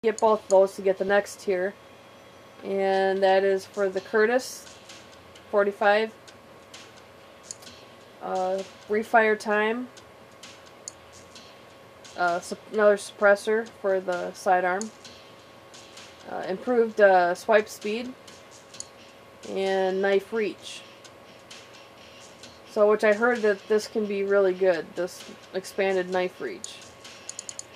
get both of those to get the next tier. And that is for the Curtis 45. Refire time. Another suppressor for the sidearm. Improved swipe speed. And knife reach. So, which I heard that this can be really good, this expanded knife reach.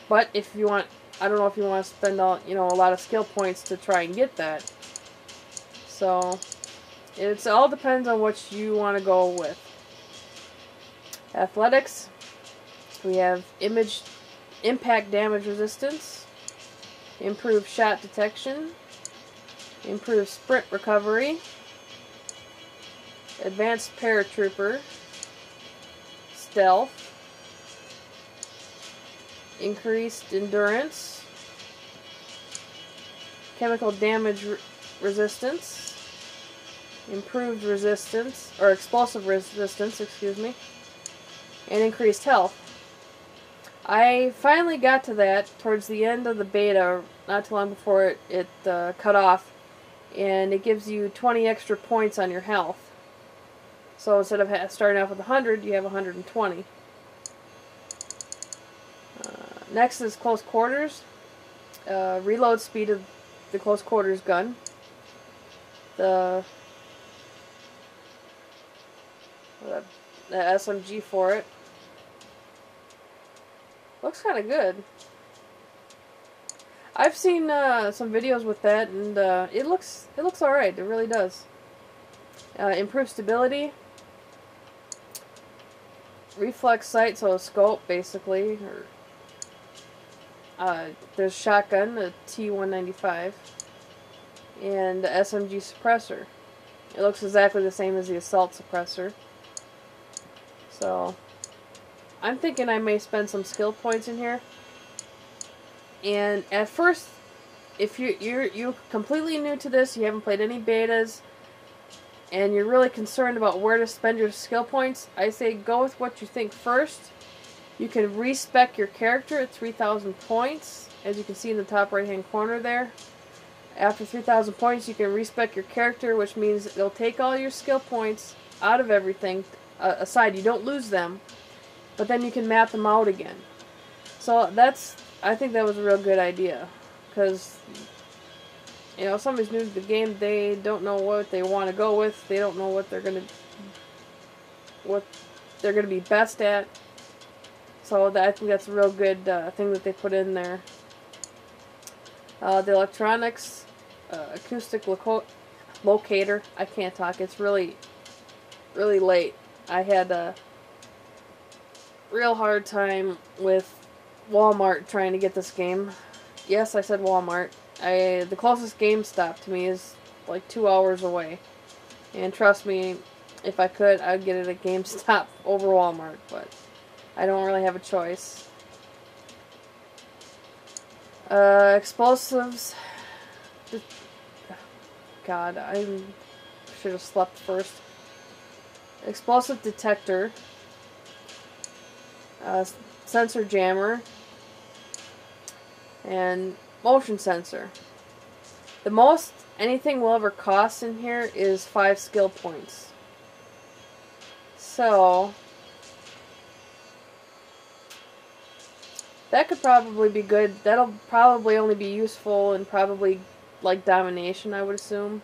But if you want, I don't know if you want to spend all, a lot of skill points to try and get that. So, it all depends on what you want to go with. Athletics, we have impact damage resistance, improved shot detection, improved sprint recovery, advanced paratrooper, stealth, increased endurance, chemical damage resistance, improved resistance, or explosive resistance, excuse me, and increased health. I finally got to that towards the end of the beta, not too long before it cut off, and it gives you 20 extra points on your health. So instead of starting off with 100, you have 120. Next is close quarters. Reload speed of the close quarters gun. The SMG for it. Looks kind of good. I've seen some videos with that, and it looks alright. It really does. Improved stability. Reflex sight, so a scope basically. There's shotgun, the T195, and the SMG suppressor. It looks exactly the same as the assault suppressor. So I'm thinking I may spend some skill points in here. And at first, if you're completely new to this, you haven't played any betas, and you're really concerned about where to spend your skill points, I say go with what you think first. You can respec your character at 3,000 points, as you can see in the top right hand corner there. After 3,000 points, you can respec your character, which means it'll take all your skill points out of everything aside. You don't lose them, but then you can map them out again. So I think that was a real good idea, because if somebody's new to the game, they don't know what they want to go with. They don't know what they're gonna be best at. So I think that's a real good thing that they put in there. The electronics, acoustic locator. I can't talk. It's really, really late. I had a real hard time with Walmart trying to get this game. Yes, I said Walmart. The closest GameStop to me is like 2 hours away. And trust me, if I could, I'd get it at GameStop over Walmart, but I don't really have a choice. Explosives. God, I should have slept first. Explosive detector. Sensor jammer. And motion sensor. The most anything will ever cost in here is 5 skill points. So that could probably be good. That'll probably only be useful in probably like domination, I would assume.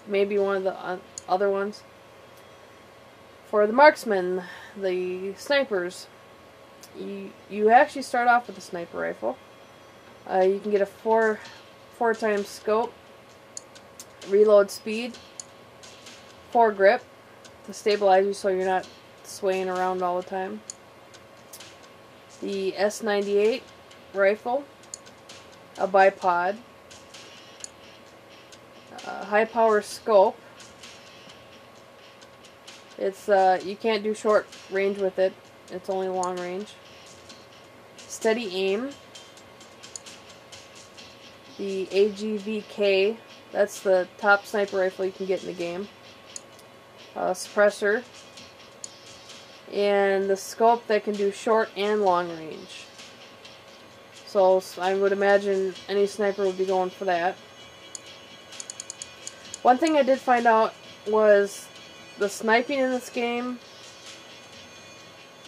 Maybe one of the other ones. For the marksmen, the snipers, you actually start off with a sniper rifle. You can get a 4 times scope, reload speed, 4 grip to stabilize you so you're not swaying around all the time. The S98 rifle, a bipod, high power scope. It's you can't do short range with it. It's only long range. Steady aim. The A.G.V.K. That's the top sniper rifle you can get in the game. Suppressor. And the scope that can do short and long range. So I would imagine any sniper would be going for that. One thing I did find out was the sniping in this game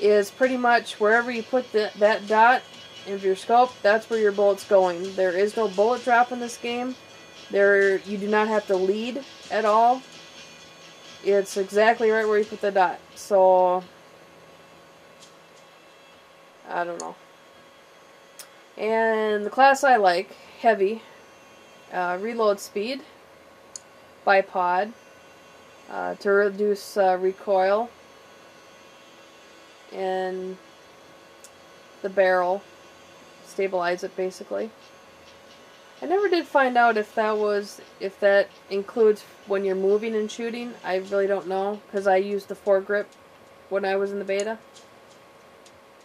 is pretty much wherever you put that dot of your scope, that's where your bullet's going. There is no bullet drop in this game. You do not have to lead at all. It's exactly right where you put the dot. So, I don't know. And the class I like, heavy, reload speed, bipod, to reduce recoil, and the barrel, stabilize it basically. I never did find out if that includes when you're moving and shooting. I really don't know, because I used the foregrip when I was in the beta.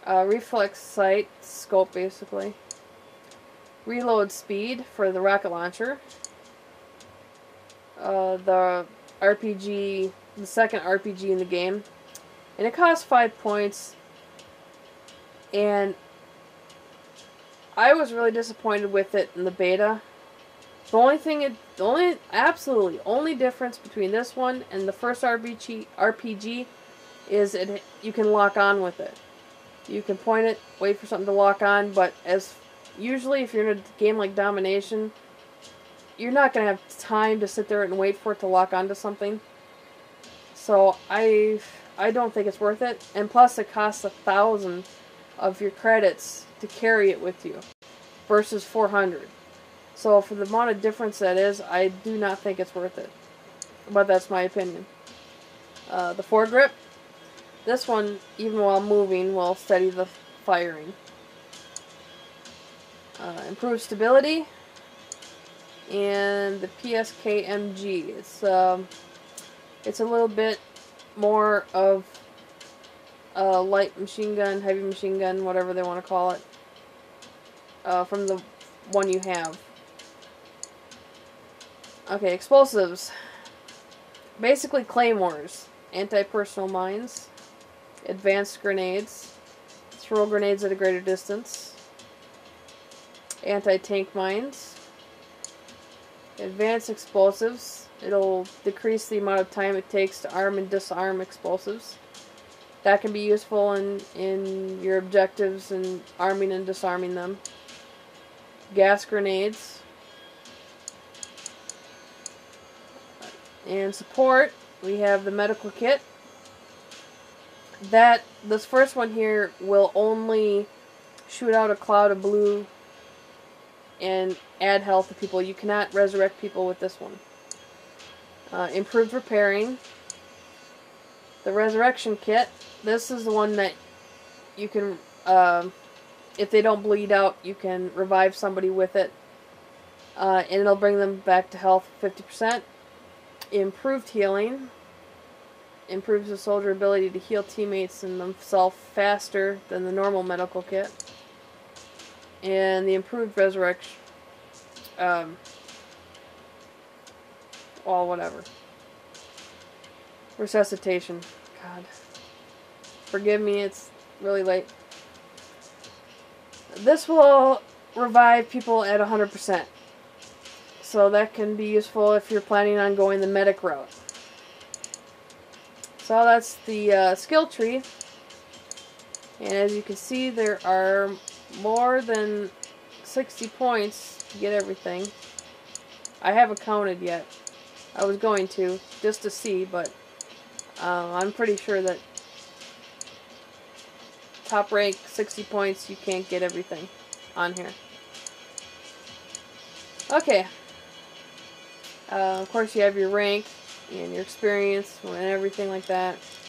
Reflex sight, scope basically. Reload speed for the rocket launcher. The RPG, the second RPG in the game. And it costs 5 points. And I was really disappointed with it in the beta. The only difference between this one and the first RPG is you can lock on with it. You can point it, wait for something to lock on, but usually if you're in a game like Domination, you're not going to have time to sit there and wait for it to lock onto something. So I don't think it's worth it. And plus it costs 1,000 of your credits to carry it with you versus 400. So for the amount of difference that is, I do not think it's worth it. But that's my opinion. The foregrip. This one, even while moving, will steady the firing. Improved stability. And the PSK M.A.G. It's a little bit more of a light machine gun, heavy machine gun, whatever they want to call it, from the one you have. Okay, explosives. Basically claymores, anti-personal mines, advanced grenades, throw grenades at a greater distance, anti-tank mines, advanced explosives. It'll decrease the amount of time it takes to arm and disarm explosives. That can be useful in your objectives and arming and disarming them. Gas grenades. And support, we have the medical kit. This first one here will only shoot out a cloud of blue and add health to people. You cannot resurrect people with this one. Improved repairing. The resurrection kit. This is the one that you can, if they don't bleed out, you can revive somebody with it. And it'll bring them back to health 50%. Improved healing. Improves the soldier ability to heal teammates and themselves faster than the normal medical kit. And the improved resurrection. Well, whatever. Resuscitation. God. Forgive me, it's really late. This will revive people at 100%. So that can be useful if you're planning on going the medic route. So that's the skill tree. And as you can see, there are more than 60 points to get everything. I haven't counted yet. I was going to, just to see, but I'm pretty sure that top rank 60 points, you can't get everything on here. Okay. Of course, you have your rank and your experience and everything like that.